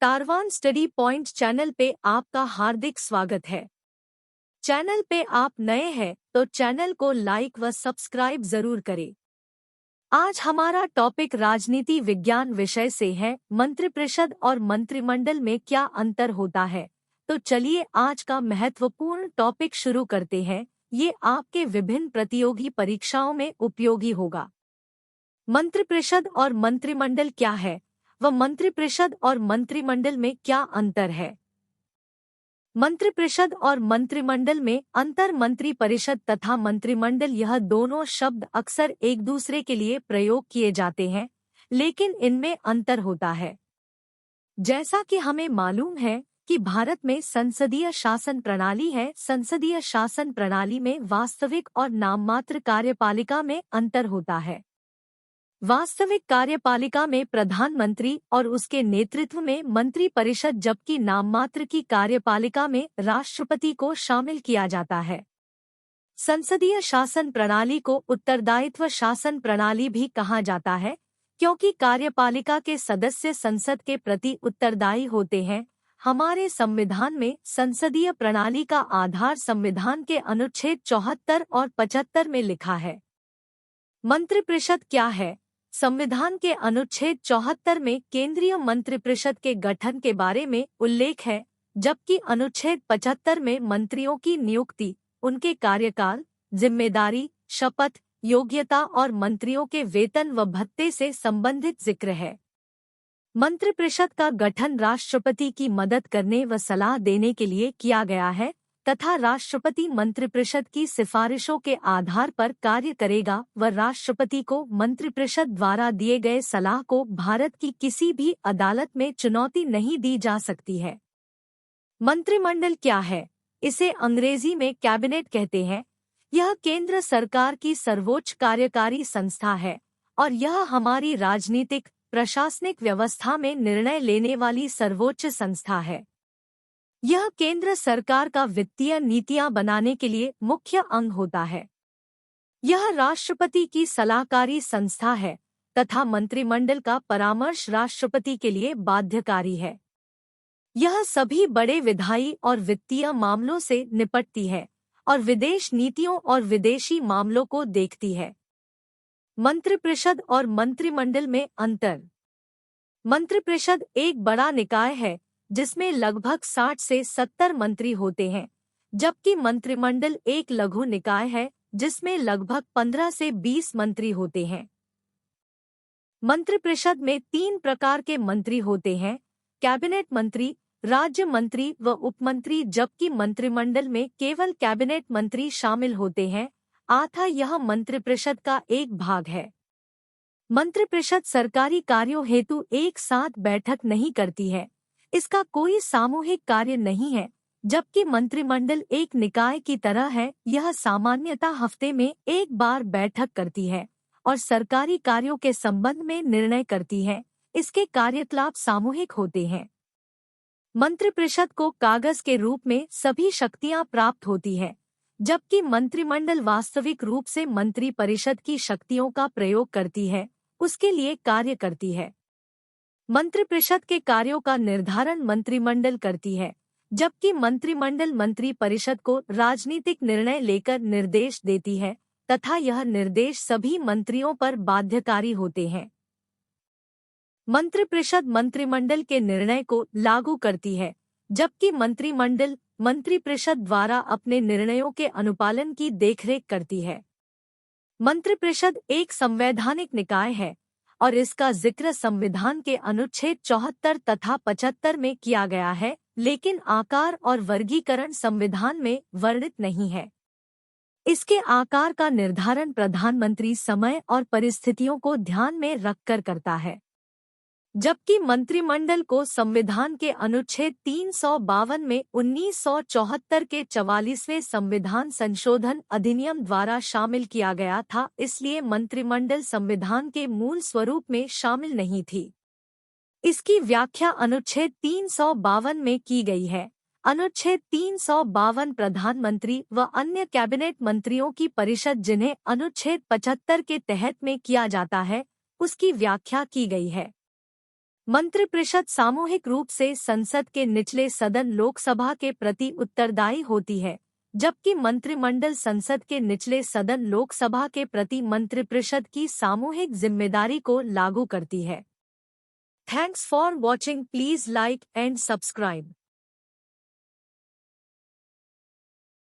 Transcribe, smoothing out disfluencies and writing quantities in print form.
Karwan study point channel पे आपका हार्दिक स्वागत है। चैनल पे आप नए हैं तो चैनल को लाइक व सब्सक्राइब जरूर करें। आज हमारा टॉपिक राजनीति विज्ञान विषय से है, मंत्रिपरिषद और मंत्रिमंडल में क्या अंतर होता है। तो चलिए आज का महत्वपूर्ण टॉपिक शुरू करते हैं। ये आपके विभिन्न प्रतियोगी परीक्षाओं में उपयोगी होगा। मंत्रिपरिषद और मंत्रिमंडल क्या है व मंत्रिपरिषद और मंत्रिमंडल में क्या अंतर है। मंत्रिपरिषद और मंत्रिमंडल में अंतर। मंत्रिपरिषद तथा मंत्रिमंडल यह दोनों शब्द अक्सर एक दूसरे के लिए प्रयोग किए जाते हैं, लेकिन इनमें अंतर होता है। जैसा कि हमें मालूम है कि भारत में संसदीय शासन प्रणाली है। संसदीय शासन प्रणाली में वास्तविक और नाममात्र कार्यपालिका में अंतर होता है। वास्तविक कार्यपालिका में प्रधानमंत्री और उसके नेतृत्व में मंत्रिपरिषद, जबकि नाममात्र की कार्यपालिका में राष्ट्रपति को शामिल किया जाता है। संसदीय शासन प्रणाली को उत्तरदायित्व शासन प्रणाली भी कहा जाता है, क्योंकि कार्यपालिका के सदस्य संसद के प्रति उत्तरदायी होते हैं। हमारे संविधान में संसदीय प्रणाली का आधार संविधान के अनुच्छेद 74 और 75 में लिखा है। मंत्रिपरिषद क्या है? संविधान के अनुच्छेद 74 में केंद्रीय मंत्रिपरिषद के गठन के बारे में उल्लेख है, जबकि अनुच्छेद 75 में मंत्रियों की नियुक्ति, उनके कार्यकाल, जिम्मेदारी, शपथ, योग्यता और मंत्रियों के वेतन व भत्ते से संबंधित जिक्र है। मंत्रिपरिषद का गठन राष्ट्रपति की मदद करने व सलाह देने के लिए किया गया है तथा राष्ट्रपति मंत्रिपरिषद की सिफारिशों के आधार पर कार्य करेगा व राष्ट्रपति को मंत्रिपरिषद द्वारा दिए गए सलाह को भारत की किसी भी अदालत में चुनौती नहीं दी जा सकती है। मंत्रिमंडल क्या है? इसे अंग्रेजी में कैबिनेट कहते हैं। यह केंद्र सरकार की सर्वोच्च कार्यकारी संस्था है और यह हमारी राजनीतिक प्रशासनिक व्यवस्था में निर्णय लेने वाली सर्वोच्च संस्था है। यह केंद्र सरकार का वित्तीय नीतियां बनाने के लिए मुख्य अंग होता है। यह राष्ट्रपति की सलाहकारी संस्था है तथा मंत्रिमंडल का परामर्श राष्ट्रपति के लिए बाध्यकारी है। यह सभी बड़े विधायी और वित्तीय मामलों से निपटती है और विदेश नीतियों और विदेशी मामलों को देखती है। मंत्रिपरिषद और मंत्रिमंडल में अंतर। मंत्रिपरिषद एक बड़ा निकाय है जिसमें लगभग 60 से 70 मंत्री होते हैं, जबकि मंत्रिमंडल एक लघु निकाय है जिसमें लगभग 15 से 20 मंत्री होते हैं। मंत्रिपरिषद में 3 प्रकार के मंत्री होते हैं: कैबिनेट मंत्री, राज्य मंत्री व उपमंत्री, जबकि मंत्रिमंडल में केवल कैबिनेट मंत्री शामिल होते हैं, अतः यह मंत्रिपरिषद का एक भाग है। मंत्रिपरिषद सरकारी कार्यों हेतु एक साथ बैठक नहीं करती है, इसका कोई सामूहिक कार्य नहीं है, जबकि मंत्रिमंडल एक निकाय की तरह है। यह सामान्यतः हफ्ते में एक बार बैठक करती है और सरकारी कार्यों के संबंध में निर्णय करती है। इसके कार्यकलाप सामूहिक होते हैं। मंत्रिपरिषद को कागज के रूप में सभी शक्तियां प्राप्त होती है, जबकि मंत्रिमंडल वास्तविक रूप से मंत्रिपरिषद की शक्तियों का प्रयोग करती है, उसके लिए कार्य करती है। मंत्रिपरिषद के कार्यों का निर्धारण मंत्रिमंडल करती है, जबकि मंत्रिमंडल मंत्रिपरिषद को राजनीतिक निर्णय लेकर निर्देश देती है तथा यह निर्देश सभी मंत्रियों पर बाध्यकारी होते हैं। मंत्रिपरिषद मंत्रिमंडल के निर्णय को लागू करती है, जबकि मंत्रिमंडल मंत्रिपरिषद द्वारा अपने निर्णयों के अनुपालन की देखरेख करती है। मंत्रिपरिषद एक संवैधानिक निकाय है और इसका जिक्र संविधान के अनुच्छेद 74 तथा 75 में किया गया है, लेकिन आकार और वर्गीकरण संविधान में वर्णित नहीं है। इसके आकार का निर्धारण प्रधानमंत्री समय और परिस्थितियों को ध्यान में रखकर करता है, जबकि मंत्रिमंडल को संविधान के अनुच्छेद 352 में 1974 के 44वें संविधान संशोधन अधिनियम द्वारा शामिल किया गया था, इसलिए मंत्रिमंडल संविधान के मूल स्वरूप में शामिल नहीं थी। इसकी व्याख्या अनुच्छेद 352 में की गई है। अनुच्छेद 352 प्रधानमंत्री व अन्य कैबिनेट मंत्रियों की परिषद, जिन्हें अनुच्छेद 75 के तहत में किया जाता है, उसकी व्याख्या की गई है। मंत्रिपरिषद सामूहिक रूप से संसद के निचले सदन लोकसभा के प्रति उत्तरदायी होती है, जबकि मंत्रिमंडल संसद के निचले सदन लोकसभा के प्रति मंत्रिपरिषद की सामूहिक जिम्मेदारी को लागू करती है। Thanks for watching. Please like and subscribe.